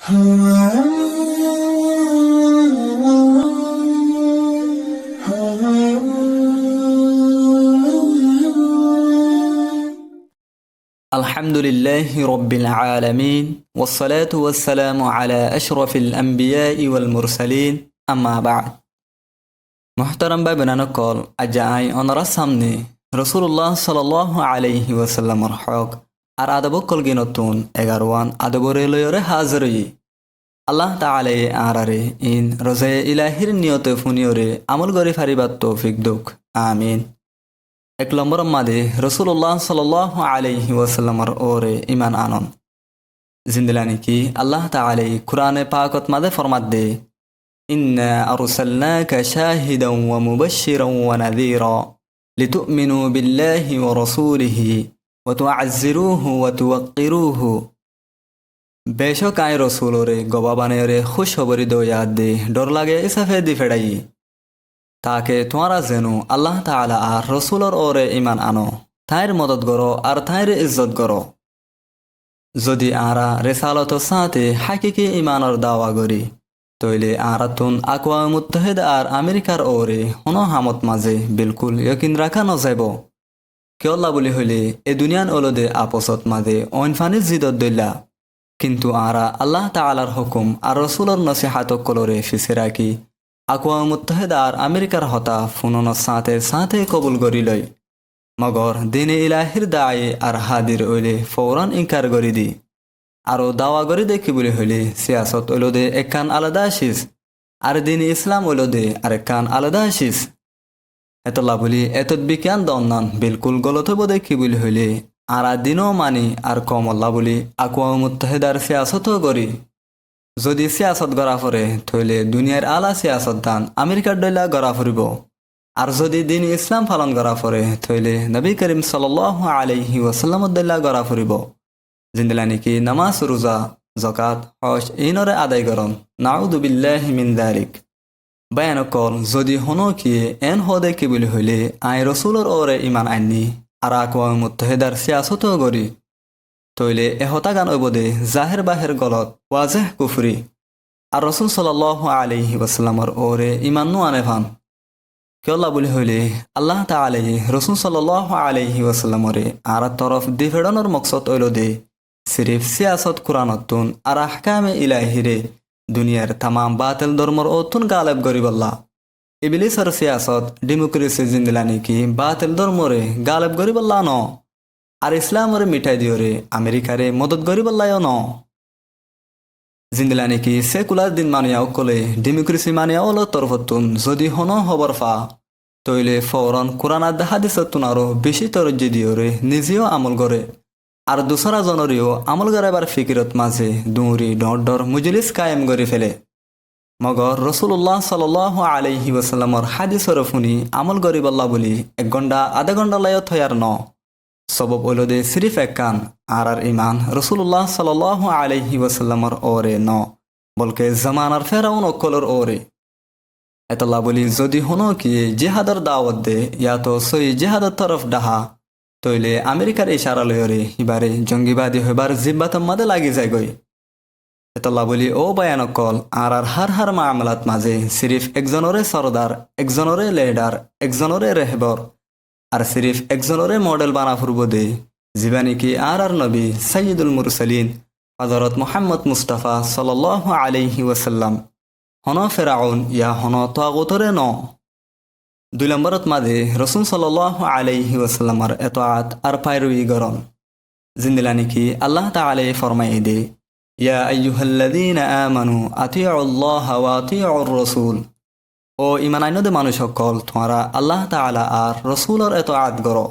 الحمد لله رب العالمين والصلاة والسلام على أشرف الأنبياء والمرسلين أما بعد محترم بابنا نقول أجاي أن رسمني رسول الله صلى الله عليه وسلم رحق আর আদব কলগিনতুন এগারোয়ান আদবরে লয়রে হাজরি আল্লাহ তাআলা আরারে ইন রোজে ইলাহির নিয়তে ফুনিয়রে আমল গরি ফারিবাত তৌফিক দুক আমিন এক নম্বর মাদে রসুল্লাহ সাল্লাল্লাহু আলাইহি ওয়াসাল্লামর ওরে ইমান আনন জিন্দিলানি কি আল্লাহ তাআলা কুরআনে পাকত মাদে ফরমাত দে ইন্না আরসালনাকা শাহিদান ওয়া মুবাশশিরান ওয়া নাযীরা লিতু'মিনু বিল্লাহি ওয়া রাসূলিহি ওয়া তু'আজ্জিরুহু ওয়া তুওয়াক্কিরুহু বেশক আই রসুলরে গবাবানেরে খুশখবরি দয়াত দে ডর লাগে ইসাফে দি ফেড়াই তাকে তোমারা যেনো আল্লাহ তাআলা আর রসুলর ওরে ইমান আনো তাইর মদত করো আর তাইর ইজ্জত করো যদি আরা রেসালত সাথে হাকিকি ইমানর দাওয়া করি তইলে আরাতুন আকওয়াম মুত্তাহিদা আর আমেরিকার ওরে হনো হামত মাঝে বিলকুল ইয়কিন রাখা নযাব কেওলা বলি হইলে এ দুনিয়ান ওলদে আপসত মাঝে অনফানি জিদত দইলা কিন্তু আরা আল্লাহ তাআলার হুকুম আর রসুলর নসিহাত কলরে ফিসে রাখি আকওয়াম মুত্তাহিদা আর আমেরিকার হতা ফুননৰ সাথে কবুল করি লয় মগর দিনে ইলাহির দায়ে আর হাদির ওইলে ফৌরান ইনকার করি দি আরো দাওয়া করি দেখি বলে হইলে সিয়াসত ওলদে একখান আলাদা আসিস আর দিন ইসলাম ওলদে আর একখান আলাদা আসিস এতলা বলি এতত বিজ্ঞান দন্নান বিলকুল গলত হব দেখি বলে হইলে আরা দিনও মানি আর কমল্লা বলি আকওয়াম মুত্তাহিদার সিয়াসতও করি যদি সিয়াসত গড়া ফরে থইলে দুনিয়ার আলা সিয়াসত দান আমেরিকার ডইলা গড়া ফুরিব আর যদি দিন ইসলাম পালন করা ফরে থইলে নবী করিম সাল্লাল্লাহু আলাইহি ওয়াসাল্লামর ডইলা গড়া ফুরিব জিন্দিলা নাকি নামাজ রোজা যাকাত হজ ইনরে আদায় করন নাউযু বিল্লাহি মিন যালিক বায়ান কল যদি হনো কি এন হদে কি বলি হইলে আই রসুলর ওরে ইমান আইনি আর আকওয়াম মুত্তাহিদার সিয়াসতও করি তইলে এহতা গান ওবদে জাহের বাহের গলত ওয়াজেহ কুফরি আর রসুল সাল্লাল্লাহু আলাইহি ওয়াসাল্লামর ওরে ইমান নু আনে ভান কেওলা বলি হইলে আল্লাহ তাআলা রসুল সাল্লাল্লাহু আলাইহি ওয়াসাল্লামরে আর তরফ দিফেডানোর মকসদ হইল দে সিরিফ সিয়াসত কুরআনতুন আর আহকামে ইলাহিরে দুনিয়ার তামাম বাতিল ধর্মর অতুন গালেব গরিবল্লাহ ইবলিসর সিয়াসত ডেমোক্রেসি জিন্দিলানি কি বাতিল ধর্মরে গালেব গরিবল্লাহ ন আর ইসলামরে মিঠাই দিওরে আমেরিকারে মদত গরিবল্লাহ ন জিন্দিলানি কি সেকুলার দিন মানিয়াও কলে ডেমোক্রেসি মানিয়া ওলো তরফতুন যদি হন হবর ফা তইলে ফৌরন কোরআন আর হাদিসতুন আরো বেশি তরজ্জি দিওরে নিজেও আমল করে আর দুসরা জনরেও আমল করাবার ফিকিরত মাঝে দুঁরি ডর মুজলিস কায়েম করে ফেলে মগর রসুল্লাহ সাল্লাল্লাহু আলাইহি ওয়াসাল্লামর হাদিসর ফুনি আমল গরিবল্লাহ বলি 1 ঘণ্টা আধা ঘণ্টা লায়ত হয়ার ন সবব ওলদে সিরিফ একখান আর ইমান রসুল্লাহ সাল্লাল্লাহু আলাইহি ওয়াসাল্লামর ওরে ন বলকে জামানার ফেরাউন অকলর ওরে এতলা বলি যদি হনো কি জিহাদর দাওয়াত দে ইয়া তো সই জিহাদর তরফ ডাহা তইলে আমেরিকার ইশারা লয়রে হিবারে জঙ্গিবাদী হইবার জিব্বাতম মাদে লাগি যায় গই এতলা বলি ও বায়ানকল আর হার মামলাত মাঝে সিরিফ একজনরে সরদার একজনরে লিডার একজনরে রেহবর আর সিরিফ একজনরে মডেল বানা ফুরব দে জীবানী কি আর নবী সাইয়্যিদুল মুরসালিন হযরত মুহাম্মদ মুস্তাফা সাল্লাল্লাহু আলাইহি ওয়াসাল্লাম হন ফেরাউন ইয়া হন তাগুতরে ন 2 নম্বরত মাঝে রসুল সাল্লাল্লাহু আলাইহি ওয়াসাল্লামর এতাআত আর পায়রুই গরন জিন্দিলানি কি আল্লাহ তাআলা ফরমাই দে ইয়া আইয়ুহাল্লাযীনা আমানু আতিউল্লাহা ওয়া আতিউর রাসূল ও ইমান আইনদে মানুষ সকল তোমরা আল্লাহ তাআলা আর রসুলর এতাআত করো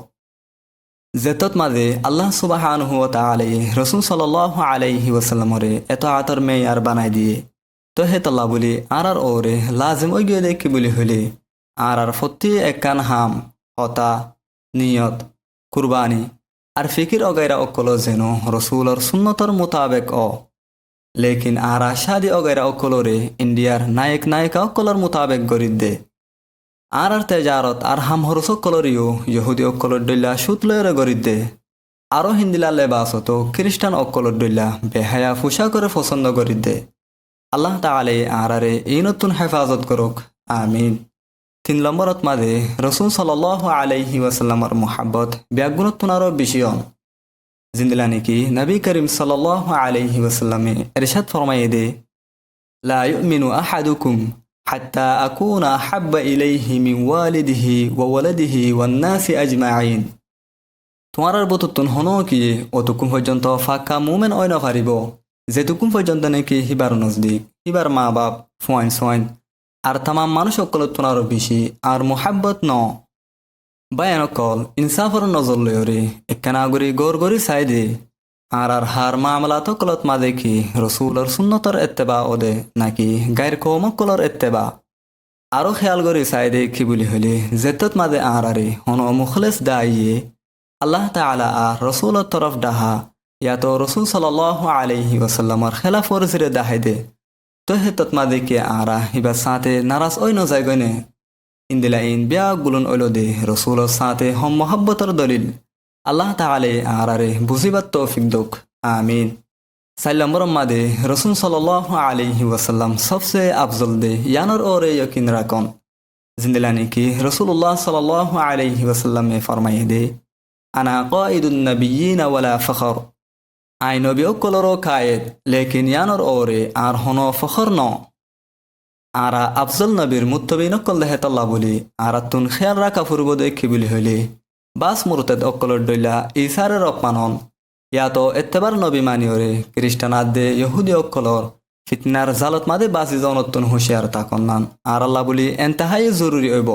যেতত মাঝে আল্লাহ সুবহানাহু ওয়া তাআলা রসুল সাল্লাল্লাহু আলাইহি ওয়াসাল্লামরে এতাআতর মেয়ার বানাই দিয়ে তো হেতলা বলি আর ওরে লাজিম ওই গিয়ে দেখি বলি হইলে আর ফতি একখান হাম হতা নিয়ত কুরবানি আর ফিকির অগাইরা অকল যেন রসুলর সুন্নতর মোতাবেক লেকিন আর শাদি অগাইরা অকলরে ইন্ডিয়ার নায়িকা অকলর মোতাবেক গরিদ দে আর তেজারত আর হাম হরস অকলরিও ইহুদি অকলর ডইলা সুত লয়রে গরিদ দে আরও হিন্দিলা লেবাসত খ্রিস্টান অকলর দইলা বেহায়া ফুসা করে পছন্দ করি দে আল্লাহ তাআলা আরারে এই নতুন হেফাজত করুক আমিন 3 নম্বরত মাঝে রসুল সাল্লাল্লাহু আলাইহি ওয়াসাল্লামর মুহাব্বত ব্যাগুণত্বন আরও বেশি হন জিন্দিলা নাকি নবী করিম সাল্লাল্লাহু আলাইহি ওয়াসাল্লামে ইরশাদ ফরমায়ে দে লা ইউমিনু আহাদুকুম হাত্তা আকুনা আহাব্বা ইলাইহি মিন ওয়ালিদিহি ওয়া ওয়ালাদিহি ওয়ান নাসি আজমাইন তোমার বতুন হনো কি অতকুম পর্যন্ত ফাঁকা মুমেন অয় নপারিব যেতুকুম পর্যন্ত নাকি হিবার নজদিক হিবার মা বাপ ফুয়াইন সোয়াইন আর তামাম মানুষ অকল তোমার বেশি আর মোহাব্বত ন বায়ান অকল ইনসাফর নজর লয়রে একখানা গরি গড় গড়ি চাই দে আর হার মামলাত কলত মা দেখি রসুলর সুন্নতর এত্তেবা ওদে নাকি গায়ের কৌমকলর এত্তেবা আরও খেয়াল করি চাই দে কি বলি হলে জেতত মাদে আরে হন মুখলেস দাইয়ে আল্লাহ তাআলা আর রসুলের তরফ ডাহা ইয়াতো রসুল সাল্লাল্লাহু আলাইহি ওয়াসাল্লামর খেলাফ ওরজিরে দাহাই দে তো হে তৎমা দেখে আরা হিবা সাথে নারাজ ওই ন যায় গনে ইন্দিলা ইন বিয়া গুলন ওইল দে রসুলের সাথে হম মোহাব্বতর দলিল আল্লাহ তাআলা আরারে বুঝিবার তৌফিক দোক আমিন 4 নম্বর মাদে রসুল সাল্লাল্লাহু আলাইহি ওয়াসাল্লাম সবসে আফজল দে ইয়ানর ওরে यकीन রাখুন জিন্দিলা নাকি রাসূলুল্লাহ সাল্লাল্লাহু আলাইহি ওয়াসাল্লামে ফরমায়ে দে আনা কাইদুন নবিয়িন ওয়ালা ফখর আই নবী অকলরো কায়েদ লেকিন ইয়ানর ওরে আর হনো ফখর ন আরা আফজল নবীর মুত্তবিন অকল দেহে তল্লা বলি আরাতুন খেয়াল রাখা ফুরব দেখি বলি হইলে বাস মুরতেদ অকলর দইলা ইসারের অপমানন ইয়াতো এত্তেবার নবী মানিয়রে খ্রিস্টান আদে ইহুদি অকলর ফিতনার জালত মাদে বাসি জনতুন হুঁশিয়ার তাকন নান আর আল্লাহ বলি এন্তাহাই জরুরি হইব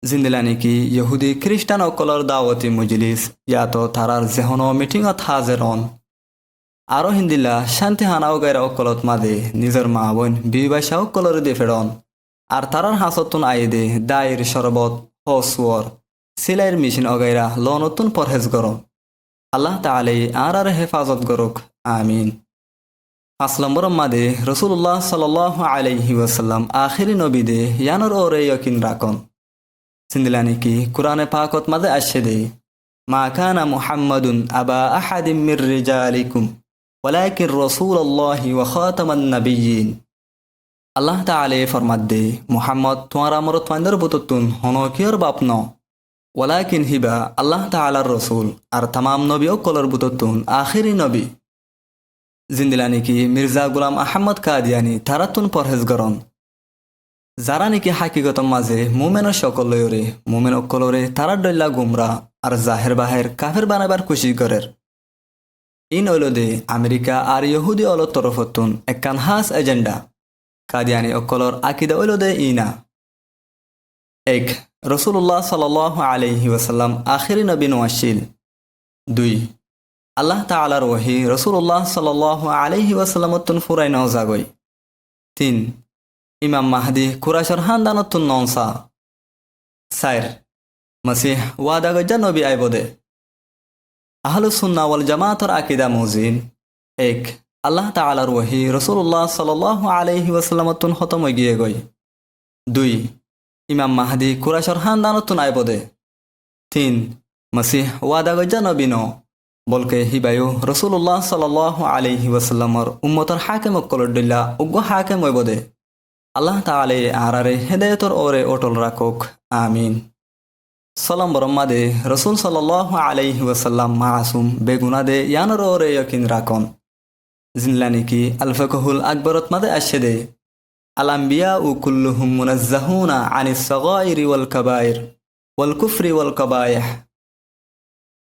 জিন্দিলা নাকি ইহুদি খ্রিস্টান অকলর দাওয়াতি মজলিস ইয়াতো তারার যেহনো মিটিংত হাজের হন আরও হিন্দিলা শান্তি হানাও গাইরা অকলত মাদে নিজের মা বোন বিবাসা অকলর দিয়ে ফেরন আর তারার হাসতুন আইদে দায়ের শরবত হসুয়ার সিলাইয়ের মেশিন অগাইরা লনতুন পরহেজ গরম আল্লাহ তাআলা আর হেফাজত করুক আমিন 5 নম্বর মাদে রাসূলুল্লাহ সাল্লাল্লাহু আলাইহি ওয়াসাল্লাম আখিরি নবী দে ইয়ানর ওরে यकीन রাখুন সিন্দিলা নাকি কুরআনে পাকত মাদে আসে দে মা কানা মুহাম্মাদুন আবা আহাদিম মির রিজালিকুম ওয়ালাকিন রাসূলুল্লাহি ওয়া খাতামান নাবিয়্যিন আল্লাহ তাআলা ফরমাত দে মুহাম্মদ তোমার আমরত পান্দর বুততুন হনকিয়র বাপ ন ওয়ালাকিন হিবা আল্লাহ তাআলার রসুল আর তামাম নবী ও কলর বুততুন আখিরি নবী জিন্দিলা নাকি মির্জা গুলাম আহমদ কাদিয়ানি তারাতুন পরহেজ গরন যারা নাকি হাকিগত মাঝে মুমেনের সকল লয়রে মুমেন অকলরে তারার দল্লা গুমরা আর জাহের বাহের কাফের বানাবার খুশি করের ইন হইল দে আমেরিকা আর ইহুদি অল তরফতুন একখান হাস এজেন্ডা কাদিয়ানি অকলর আকিদা হইল দে ইনা এক রাসূলুল্লাহ সাল্লাল্লাহু আলাইহি ওয়াসাল্লাম আখিরি নবী নওয়াশিল 2 আল্লাহ তাআলার ওহী রাসূলুল্লাহ সাল্লাল্লাহু আলাইহি ওয়াসাল্লামতুন ফুরাই নাও জাগই 3 ইমাম মাহদি কুরাইশর খানদানতুন ননসা 4 মসিহ ওয়াদা গজ্জা নবী আইবদে আহলুস সুন্নাহ ওয়াল জামাআতর আকীদা মুজিন 1 আল্লাহ তাআলার ওহী রাসূলুল্লাহ সাল্লাল্লাহু আলাইহি ওয়াসাল্লামতুন খতম হই গিয়ে গই 2 ইমাম মাহদি কুরাইশর খানদানতুন আইবদে 3 মসিহ ওয়াদা গজ্জা নবী ন বলকে হিবায়ু রাসূলুল্লাহ সাল্লাল্লাহু আলাইহি ওয়াসাল্লামর উম্মতর হাকিম অকলর দিল্লা উগ্র হাকিম হইবদে আল্লাহ তাআলা আরারে হেদায়েতর ওরে অটল রাখুক আমিন সালাম বরমাদে রাসূল সাল্লাল্লাহু আলাইহি ওয়াসাল্লাম মাসুম বেগুনা দে ইয়ানর ওরে यकीन রাখুন জিনলানি কি আল ফাকহুল আকবরত মাদে আসে দে আল আম্বিয়া ও কুল্লুহুম মুনাজ্জাহুনা আনিস সাগাইরি ওয়াল কাবাইর ওয়াল কুফরি ওয়াল কাবাইহ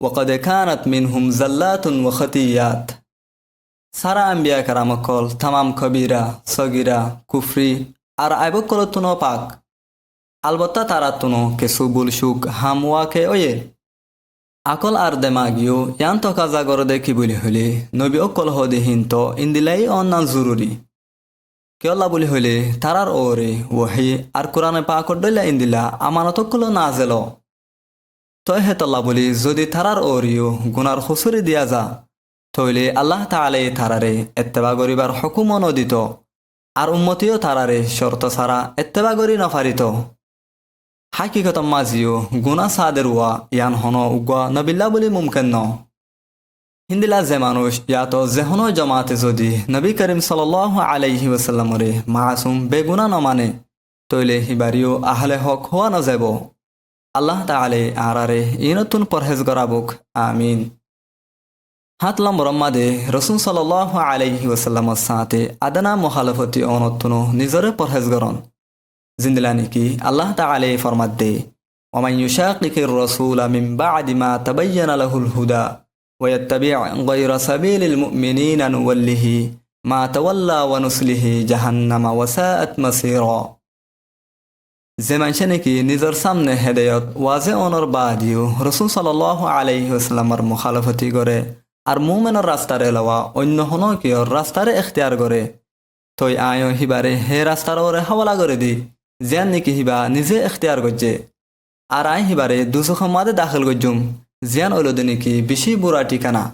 وقد كانت منهم زلات وخطيات সারা আম্বিয়া কারামকল তামাম কবিরা সগিরা কুফরি আর আইবকল তুনো পাক আলবত্তা তারা তুনো কেসু বুলসুক হামওয়াকে ওয়ে আকল আর দেমাগিও ইয়ান তো কাজা গর দেখি বলি হলে নবী অকল হদিহীন তো ইন্দিলাই অন্যান জরুরি কেলা বলি হলে তারার ওরে ওহি আর কোরআনে পাকর দইলা ইন্দিলা আমানত কল নাজেল তো হেতল্লা বলি যদি তারার ওরিও গুনার খুসুরি দিয়া যা তইলে আল্লাহ তাআলা তারারে এত্তেবা করিবার হুকুম নদিত আর উম্মতিও তারারে শর্ত ছাড়া এত্তেবা করি নফারিত হাকিকত মাজিও গুনা সাদের ওয়া ইয়ান হন উগা নবিল্লা বলি মুমকিন ন হিন্দিলা যে মানুষ ইয়াতো যেহনো জমাতে যদি নবী করিম সাল্লাল্লাহু আলাইহি ওয়াসাল্লামরে মাসুম বেগুনা নমানে তইলে হিবারিও আহলে হক হওয়া ন যাব আল্লাহ তাআলা আরারে ইনতুন পরহেজ করাবুক আমিন হাত নম্বর মাদে রসুল সাল্লাল্লাহু আলাইহি ওয়াসাল্লামের সাথে আদনা মুখালফতি অনতুনো নিজরে পরহেজ করন জিন্দলা নাকি আল্লাহ তাআলা ফরমাত দে ওমান ইউশাকিকির রাসূল মিন বাদি মা তাবায়্যানা লাহুল হুদা ওয়া ইয়াত্তাবি' গায়রা সাবিলিল মুমিনিনা নুওয়াল্লিহি মা তাওয়াল্লা ওয়া নুসলিহি জাহান্নামা ওয়া সাআত মাসীরা যে মানুষ নাকি নিজের সামনে হেদায়ত ওয়াজে অনর বাদিও রসুল সাল্লাল্লাহু আলাইহি ওয়াসাল্লামের মুখালফতি করে আর মুমিনের রাস্তারে লওয়া অন্য হনো কিয় রাস্তারে এখতিয়ার করে তই আয় হিবারে হে রাস্তার ওরে হাওলা করে দি যেন নাকি হিবা নিজে এখতিয়ার করছে আর আই হিবারে দুজখের মাঝে দাখিল করজুম জিয়ান ওলদে নাকি বেশি বুড়া ঠিকানা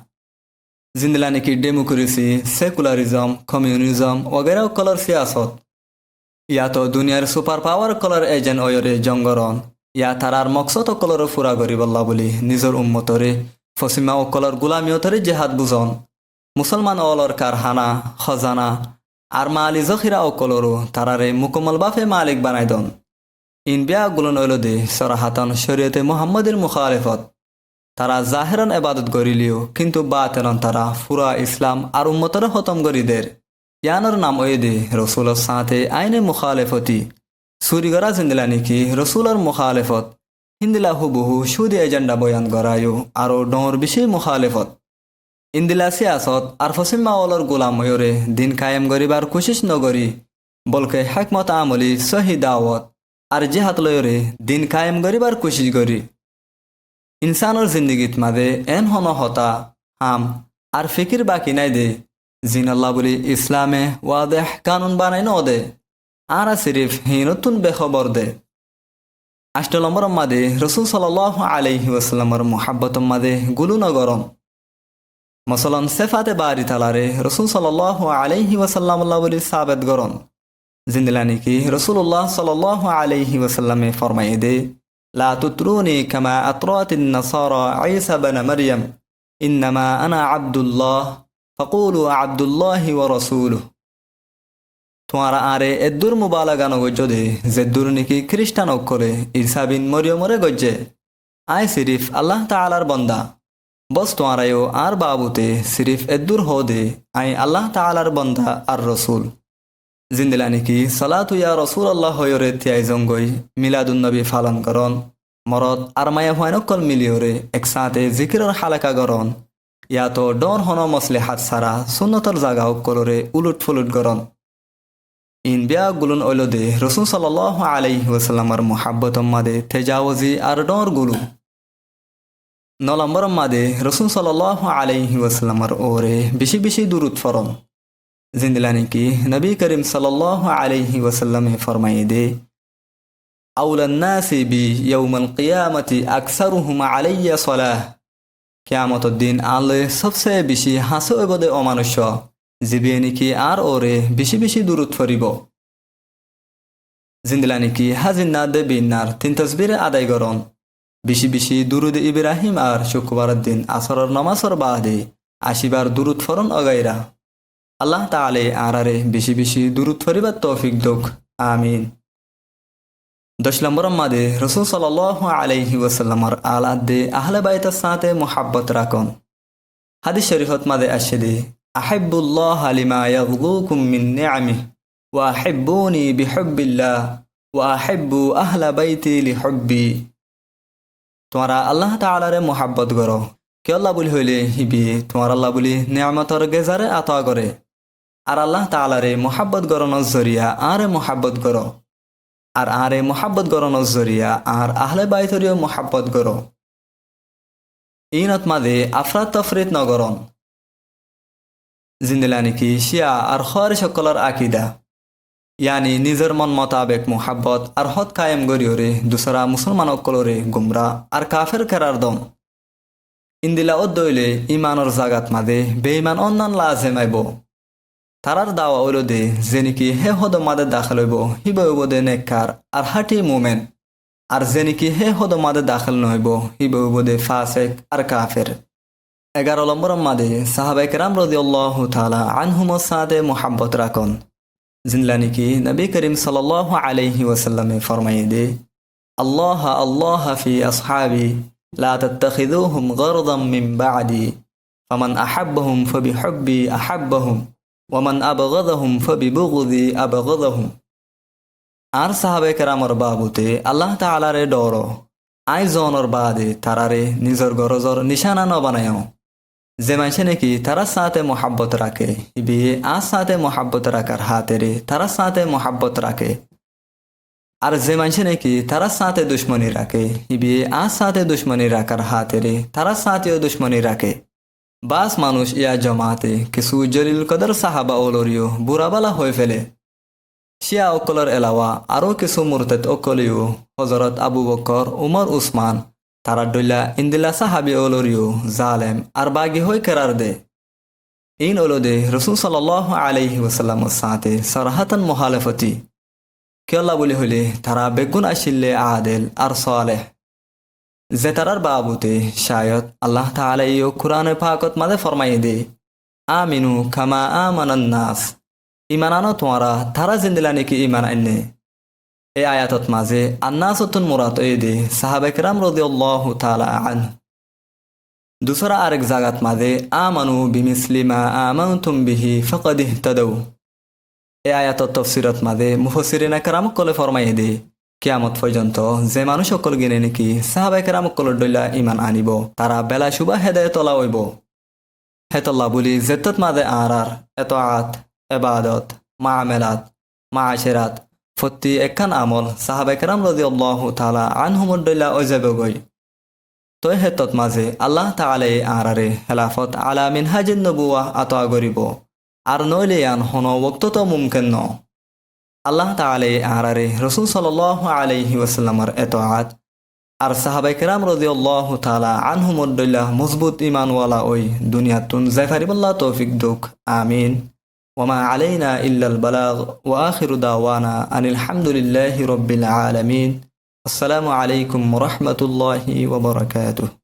জিন্দলা নাকি ডেমোক্রেসি সেকুলারিজম কমিউনিজম ওগেরা কলর সিয়াসত ইয়াতো দুনিয়ার সুপার পাওয়ার কলর এজেন্ট ওয়রে জঙ্গরন ইয়া তারার মকসদ কলর ফুরা করিবল্লা বলি নিজের উম্মতরে ফসিমা অকলর গুলামিয়তরে জেহাদ বুজন মুসলমান অলর কারহানা খজানা আর মালি জখিরা অকলরও তারারে মুকম্মল বাফে মালিক বানাই দন ইন বিয়া গুলন ওলদে সরাহাতন শরীয়তে মুহাম্মদের মুখালেফত তারা জাহেরন এবাদত করিলিও কিন্তু বাতেরন তারা ফুরা ইসলাম আর উম্মতরে খতম করিদের ইয়ানোর নাম ওয়েদে রসুলের সাথে আইনে মুখালেফতি সুরিগরা জিন্দলা নাকি রসুলের মুখালেফত হিন্দিলা হুবহু সুদি এজেন্ডা বয়ান করায়ও আরও ডর বেশি মুখালেফত ইন্দিলা সিয়াসত আর ফসিমা ওলর গোলাম ময়রে দিন কায়েম করিবার কোশিশ নগরী বলকে হেকমত আমলি সহি দাওয়াত আর জেহাত লয়রে দিন কায়েম করিবার কোশিশ করি ইনসানোর জিন্দগিত মাঝে এন হন হতা হাম আর ফিকির বাকি নাই দে জিন আল্লাহ বলি ইসলামে ওয়াদেহ কানুন বানাই নদে আর সিরিফ হিনতুন বেখবর দে 8 নম্বর মাদে রসুল সাল্লাল্লাহু আলাইহি ওয়াসাল্লামের মুহাব্বতর মাদে গুলু নগরম মসলন সেফাতে বারি তালারে রসুল সাল্লাল্লাহু আলাইহি ওয়াসাল্লাম আল্লাহ বলি সাবেত গরন জিন্দলা নাকি রসুল্লাহ সাল্লাল্লাহু আলাইহি ওয়াসাল্লামে ফরমাই দে লা তুতরুনি কামা আতরাতিন নাসারা ঈসা ইবনে মারইয়াম ইন্নামা আনা আব্দুল্লাহ ফাকুলু আব্দুল্লাহি ওয়া রাসূলুহু তোমারা আরে এদ্দুর মুবালাগানো গজ্জে দে যেদ্দুর নাকি খ্রিস্টান অক্ষরে ঈসা বিন মরিয়মরে গজ্জে আয় সিরিফ আল্লাহ তাআলার বন্দা বস তোমারায়ও আর বাবুতে সিরিফ এদ্দুর হো দে আই আল্লাহ তাআলার বন্দা আর রসুল জিন্দলা নাকি সালাতু ইয়া রাসূলুল্লাহ হয়রে তিয়াই জঙ্গই মিলাদুন নবী পালন করন মরদ আর মায়া হয়নকল মিলিয়রে একসাথে জিকিরের হালাকা গরন ইয়াতো ডর হন মসলিহাত সারা সুন্নতর জাগা অক্ষরে উলুট ফুলুট গরন ইন বিয়া গুলুন ওলদে রসুল সাল্লাল্লাহু আলাইহি ওয়াসাল্লামের মুহাব্বতর মাদে তেজাওয়াজি আর ডর গুলু 9 নম্বর মাদে রসুল সাল্লাল্লাহু আলাইহি ওয়াসাল্লামের ওরে বেশি বেশি দুরুদ ফরম জিন্দলা নাকি নবী করিম সাল্লাল্লাহু আলাইহি ওয়াসাল্লামে ফরমায়ে দে আউলান নাসি বি ইয়াউমাল কিয়ামতি আকসারুহুম আলাইয়া সালাহ কিয়ামতের দিন আলে সবচেয়ে বেশি হাসো এবদে অমানুষ্য জিবে নাকি আর ওরে বেশি বেশি দুরুদ ফরিব জিন্দলা নাকি হাজিন্না দে বিনার 3 তাসবিরে আদায় করন বেশি বেশি দুরুদ ইব্রাহিম আর শুক্রবারের দিন আসরের নামাজের বাদে 80 বার দুরুদ ফরন অগাইরা আল্লাহ তাআলা আরারে বেশি বেশি দুরুদ ফরিবার তৌফিক দোক আমিন 10 নম্বর মাদে রাসূল সাল্লাল্লাহু আলাইহি ওয়াসাল্লামের আলাদে আহলে বাইতের সাথে মুহাব্বত রাখুন হাদিস শরীফত মাদে আসছে আহিব্বুল্লাহ লিমা ইয়াগলুকুম মিন নিআমিহি ওয়া আহিব্বুনি বিহুব্বিল্লাহ ওয়া আহিব্বু আহলা বাইতি লিহুব্বি তোমরা আল্লাহ তাআলারে মুহাব্বত করো কে আল্লাহ বলি হইলে হিবি তোমার আল্লাহ বলি নিয়ামতর গেজারে আতা করে আর আল্লাহ তাআলারে মুহাব্বত গরনোর জরিয়া আরে মুহাব্বত করো আর আরে মুহাব্বত গরনোর জরিয়া আর আহলে বাইতরিও মুহাব্বত করো ইনত মাদে আফরাত তফরিত নগরন জিন্দলা নাকি শিয়া আর খারিজ সকলের আকীদা यानी निजर मन मोताबिक मुहब्बत और हद कायम गरियोरे दूसरा मुसलमान अक्कलोरे गुमरा और काफिर करार दम इंदिला उद्दोइले ईमान और जागात मादे बेईमान अन्नान लाजिम आइबो तारार दावा ओलो दे जेनिकी हे हद मादे दाखिल हइबो हिबो दे नेककार और हाटी मोमेन আর যে নাকি হে হদ মাদে দাখিল নহইব হিব বদে ফাসেক আর কাফের 11 নম্বর মাদে সাহাবায়ে কেরাম রাদিয়াল্লাহু তাআলা আনহুমর সাথে মোহাব্বত রাখুন জিনলা নাকি নবী করিম সাল্লাল্লাহু আলাইহি ওয়াসাল্লামে ফরমায়ে দে আল্লাহ আল্লাহ ফি আসহাবি লা তাত্তাখিযুহুম গরদাম মিন বা'দি ফামান আহাব্বাহুম ফাবিহুব্বি আহাব্বাহুম ওয়ামান আবগাদাহুম ফাবিবুগদি আবগাদাহুম আর সাহাবায়ে কেরামর বাবুতে আল্লাহ তাআলারে ডর আই জনর বাদে তারারে নিজর গরজর নিশানা ন বানায়ও যে মানুষে নাকি তারা সাথে মোহাব্বত রাখে বিয়ে আর সাথে মোহাব্বত রাখার হাতেরে তারা সাথে মোহাব্বত রাখে আর যে মানুষে নাকি তারা সাথে দুশ্মনী রাখে বিয়ে আর সাথে দুশ্মনী রাখার হাতেরে তারা সাথেও দুশ্মনী রাখে বাস মানুষ ইয়া জমাতে কিছু জলিল কদর সাহাবা ওলরিও বুড়াবালা হয়ে ফেলে শিয়া অকলের এলাওয়া আরও কিছু মুরতাদ অকলিও হজরত আবু বকর উমর উসমান তারা ডইলা ইন্দিলা সাহাবি ওলরিও জালেম আর বাগি হয়ে কেরার দে ইন ওলদে রসুল সাল্লাল্লাহু আলাইহি ওয়াসাল্লামের সাথে সরাহাতান মুহালাফতি কেলা বলি হইলে তারা বেগুন আসিল্লে আদেল আর সালেহ যে তারার বাবুতে শায়দ আল্লাহ তাআলা ইও কুরআনে পাকত মাঝে ফরমাই দে আমিনু কামা আমানান নাস ইমান আনো তোমারা তারা জিন্দিলা নাকি ইমান আনে এই আয়াতত মাঝে আন্নাসতুন মুরাদ এই দে সাহাবায়ে কেরাম রাদিয়াল্লাহু তাআলা আনহু দুসরা আরেক জায়গাত মাঝে আমানু বিমিসলি মা আমানতুম বিহি ফাকাদ ইহতাদাউ এই আয়াতত তাফসীরত মাঝে মুফাসসিরিনে কেরাম কলে ফরমাই দে কিয়ামত পর্যন্ত যে মানুষ সকল গিনে নাকি সাহাবায়ে কেরাম কলর দইলা ইমান আনিব তারা বেলা শুবা হেদায়েত লা হইব হেতল্লাহ বলি জেত্তত মাঝে আরার এতাআত ইবাদত মাআমালাত মাআশিরাত ফতি একখান আমল সাহাবায়ে কেরাম রাদিয়াল্লাহু তাআলা আনহুমর দইলা ওজাবে গই তো হেতত মাঝে আল্লাহ তাআলা আরারে খেলাফত আলা মিনহাজিন নবুওয়াহ আতা গরিব আর নইলে আন হন ওয়াক্ত তো মুমকিন ন আল্লাহ তাআলা আরারে রাসূল সাল্লাল্লাহু আলাইহি ওয়াসাল্লামের ইতাআত আর সাহাবায়ে কেরাম রাদিয়াল্লাহু তাআলা আনহুমর দইলা মজবুত ঈমানওয়ালা ওই দুনিয়াতুন জাফারিবুল্লাহ তৌফিক দুক আমিন وما علينا إلا البلاغ وآخر دعوانا أن الحمد لله رب العالمين السلام عليكم ورحمة الله وبركاته